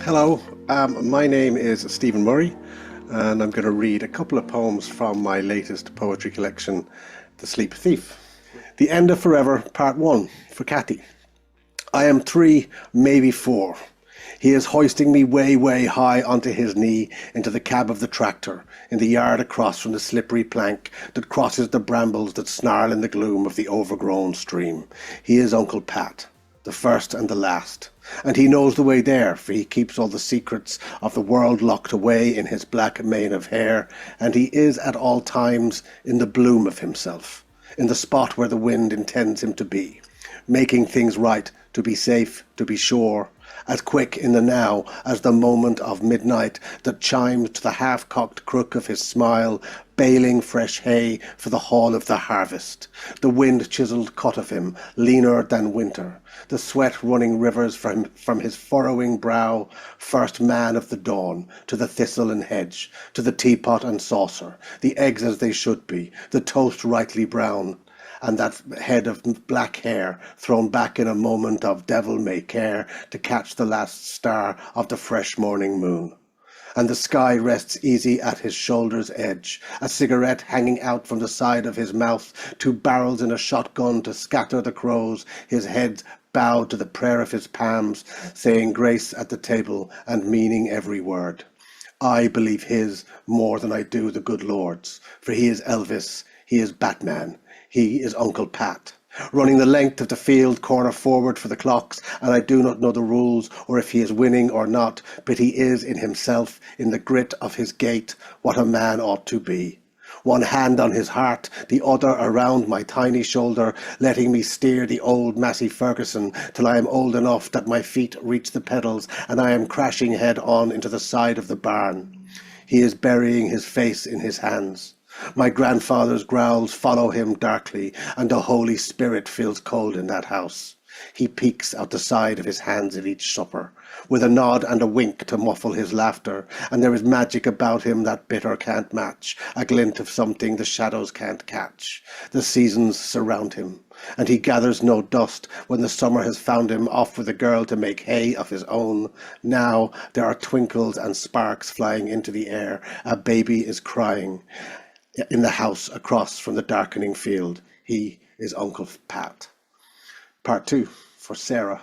Hello, my name is Stephen Murray, and I'm going to read a couple of poems from my latest poetry collection, The Sleep Thief. The End of Forever, Part 1, for Cathy. I am 3, maybe 4. He is hoisting me way, way high onto his knee into the cab of the tractor, in the yard across from the slippery plank that crosses the brambles that snarl in the gloom of the overgrown stream. He is Uncle Pat, the first and the last, and he knows the way there, for he keeps all the secrets of the world locked away in his black mane of hair, and he is at all times in the bloom of himself, in the spot where the wind intends him to be, making things right, to be safe, to be sure, as quick in the now as the moment of midnight that chimes to the half-cocked crook of his smile, baling fresh hay for the haul of the harvest, the wind-chiselled cut of him, leaner than winter, the sweat running rivers from his furrowing brow, first man of the dawn, to the thistle and hedge, to the teapot and saucer, the eggs as they should be, the toast rightly brown, and that head of black hair thrown back in a moment of devil-may-care to catch the last star of the fresh morning moon. And the sky rests easy at his shoulder's edge, a cigarette hanging out from the side of his mouth, 2 barrels in a shotgun to scatter the crows, his head bowed to the prayer of his palms, saying grace at the table and meaning every word. I believe his more than I do the good Lord's, for he is Elvis, he is Batman, he is Uncle Pat, running the length of the field, corner forward for the clocks, and I do not know the rules or if he is winning or not, but he is in himself, in the grit of his gait, what a man ought to be. One hand on his heart, the other around my tiny shoulder, letting me steer the old Massey Ferguson till I am old enough that my feet reach the pedals and I am crashing head on into the side of the barn. He is burying his face in his hands. My grandfather's growls follow him darkly, and the Holy Spirit feels cold in that house. He peeks out the side of his hands at each supper, with a nod and a wink to muffle his laughter, and there is magic about him that bitter can't match, a glint of something the shadows can't catch. The seasons surround him, and he gathers no dust when the summer has found him off with a girl to make hay of his own. Now there are twinkles and sparks flying into the air. A baby is crying in the house across from the darkening field. He is Uncle Pat. Part 2, for Sarah.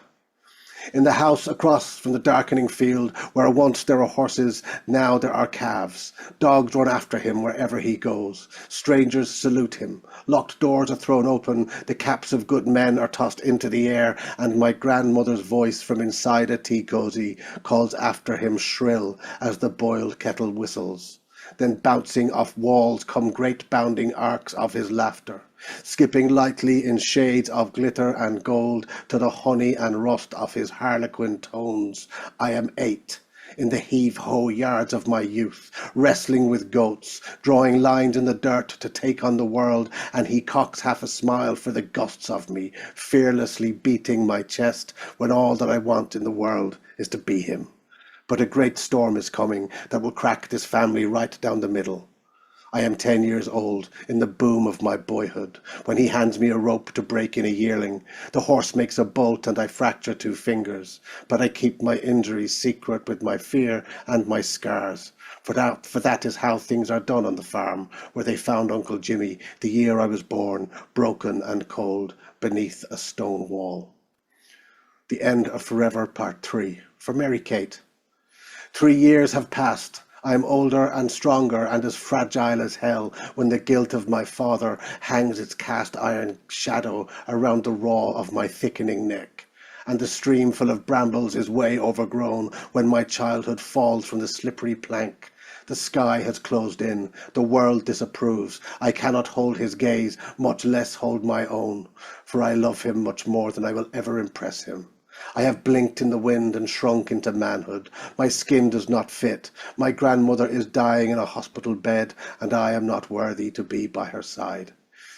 In the house across from the darkening field, where once there were horses, now there are calves. Dogs run after him wherever he goes. Strangers salute him. Locked doors are thrown open, the caps of good men are tossed into the air, and my grandmother's voice from inside a tea cosy calls after him shrill as the boiled kettle whistles. Then bouncing off walls come great bounding arcs of his laughter, skipping lightly in shades of glitter and gold to the honey and rust of his harlequin tones. I am 8, in the heave-ho yards of my youth, wrestling with goats, drawing lines in the dirt to take on the world, and he cocks half a smile for the gusts of me, fearlessly beating my chest when all that I want in the world is to be him. But a great storm is coming that will crack this family right down the middle. I am 10 years old, in the boom of my boyhood, when he hands me a rope to break in a yearling. The horse makes a bolt and I fracture 2 fingers, but I keep my injuries secret with my fear and my scars. For that is how things are done on the farm, where they found Uncle Jimmy the year I was born, broken and cold, beneath a stone wall. The End of Forever, Part 3, for Mary Kate. 3 years have passed. I am older and stronger and as fragile as hell when the guilt of my father hangs its cast iron shadow around the raw of my thickening neck, and the stream full of brambles is way overgrown when my childhood falls from the slippery plank. The sky has closed in, the world disapproves. I cannot hold his gaze, much less hold my own, for I love him much more than I will ever impress him. I have blinked in the wind and shrunk into manhood. My skin does not fit. My grandmother is dying in a hospital bed, and I am not worthy to be by her side.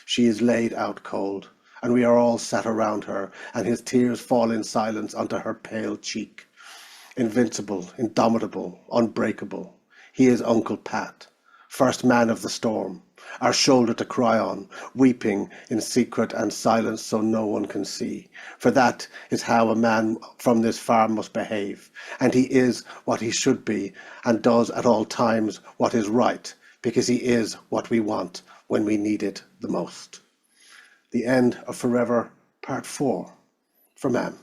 She is laid out cold, and we are all sat around her, and his tears fall in silence onto her pale cheek. Invincible, indomitable, unbreakable, he is Uncle Pat, first man of the storm. our shoulder to cry on, weeping in secret and silence so no one can see. For that is how a man from this farm must behave, and he is what he should be, and does at all times what is right, because he is what we want when we need it the most. The end of Forever, Part 4, from Am.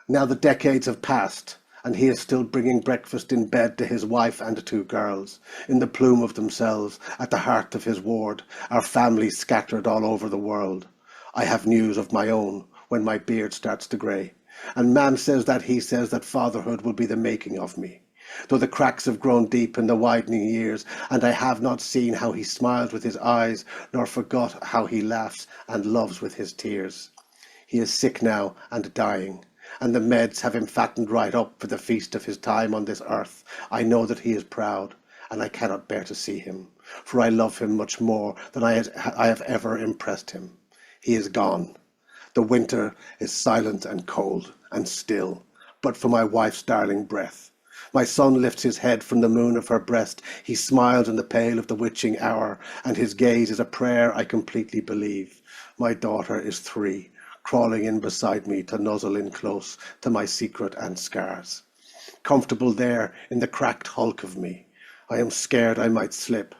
Now the decades have passed, and he is still bringing breakfast in bed to his wife and the 2 girls, in the plume of themselves, at the heart of his ward, our family scattered all over the world. I have news of my own when my beard starts to grey, and Mam says that he says that fatherhood will be the making of me. Though the cracks have grown deep in the widening years, and I have not seen how he smiles with his eyes, nor forgot how he laughs and loves with his tears. He is sick now and dying, and the meds have him fattened right up for the feast of his time on this earth. I know that he is proud, and I cannot bear to see him, for I love him much more than I have ever impressed him. He is gone. The winter is silent and cold and still, but for my wife's darling breath. My son lifts his head from the moon of her breast. He smiles in the pale of the witching hour, and his gaze is a prayer I completely believe. My daughter is 3, crawling in beside me to nuzzle in close to my secret and scars. Comfortable there in the cracked hulk of me, I am scared I might slip,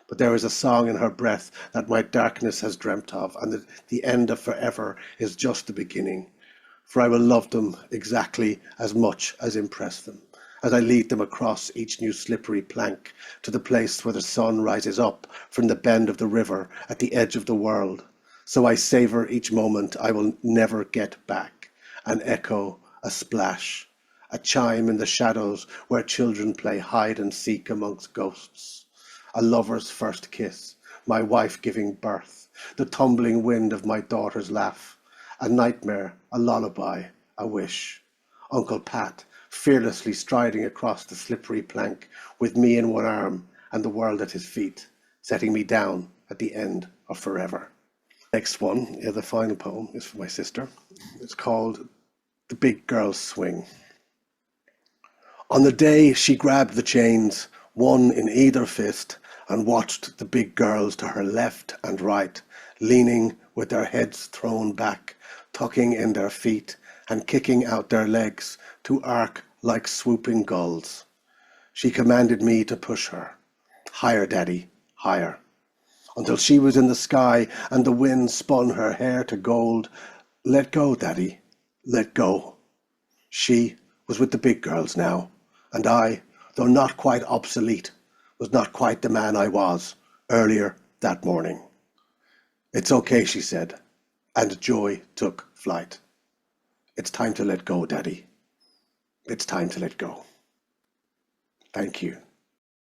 but there is a song in her breath that my darkness has dreamt of, and the end of forever is just the beginning. For I will love them exactly as much as impress them, as I lead them across each new slippery plank to the place where the sun rises up from the bend of the river at the edge of the world. So I savour each moment I will never get back, an echo, a splash, a chime in the shadows where children play hide and seek amongst ghosts, a lover's first kiss, my wife giving birth, the tumbling wind of my daughter's laugh, a nightmare, a lullaby, a wish. Uncle Pat fearlessly striding across the slippery plank with me in one arm and the world at his feet, setting me down at the end of forever. Next one, the final poem, is for my sister. It's called The Big Girl's Swing. On the day she grabbed the chains, one in either fist, and watched the big girls to her left and right, leaning with their heads thrown back, tucking in their feet and kicking out their legs to arc like swooping gulls. She commanded me to push her. Higher, Daddy, higher. Until she was in the sky and the wind spun her hair to gold. Let go, Daddy, let go. She was with the big girls now, and I, though not quite obsolete, was not quite the man I was earlier that morning. It's okay, she said, and joy took flight. It's time to let go, Daddy. It's time to let go. Thank you.